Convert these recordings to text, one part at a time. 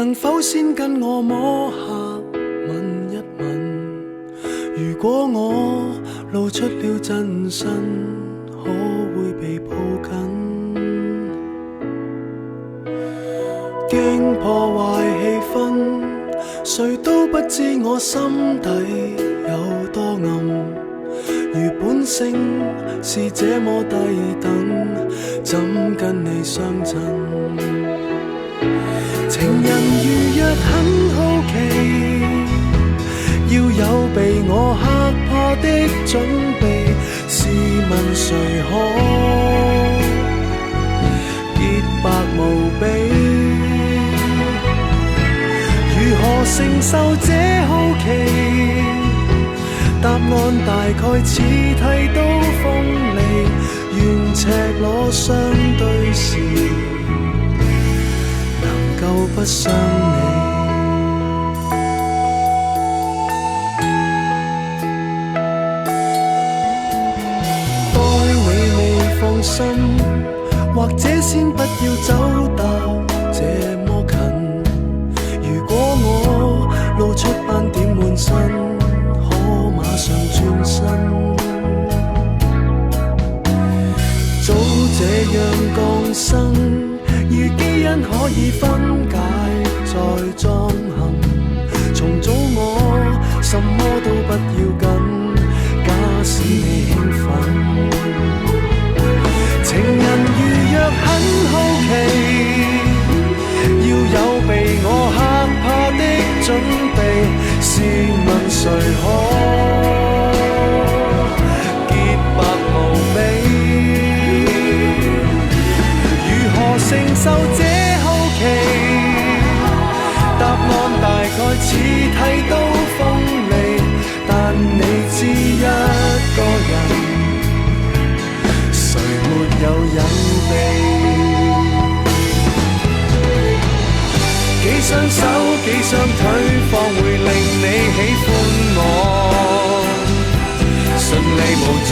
能否先跟我摸下吻一吻？如果我露出了真身，可會被抱緊？驚破壞氣氛，誰都不知我心底有多暗。如本性是這麼低等，怎跟你相襯？情人如若很好奇，要有被我嚇破的準備，試問誰可潔白無比？如何承受這好奇？答案大概似剃刀鋒利，願赤裸相對時，能夠不傷你。待你未放心，或者先不要走到這麼近。如果我露出斑點滿身，馬上轉身，早這樣降生，如基因可以分解再裝行，重組我什麼都不要緊，假使你興奮。情人如若很好奇，要有被我嚇怕的準備，試問誰可承受這好奇，答案大概似剃刀鋒利，但你知一個人，誰沒有隱秘？幾雙手幾雙腿方會令你喜歡我，順利無阻，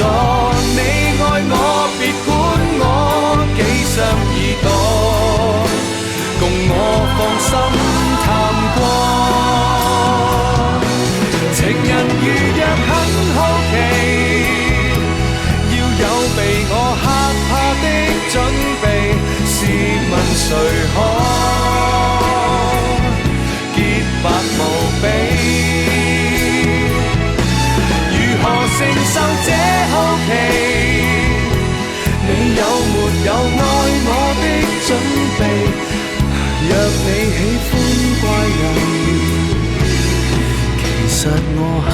你愛我別管我，幾雙耳朵共我放心探過。情人如若很好奇，要有被我嚇怕的準備，試問誰可潔白無比？如何承受這好奇？你有沒有愛我的準備？若你喜歡怪人，其實我很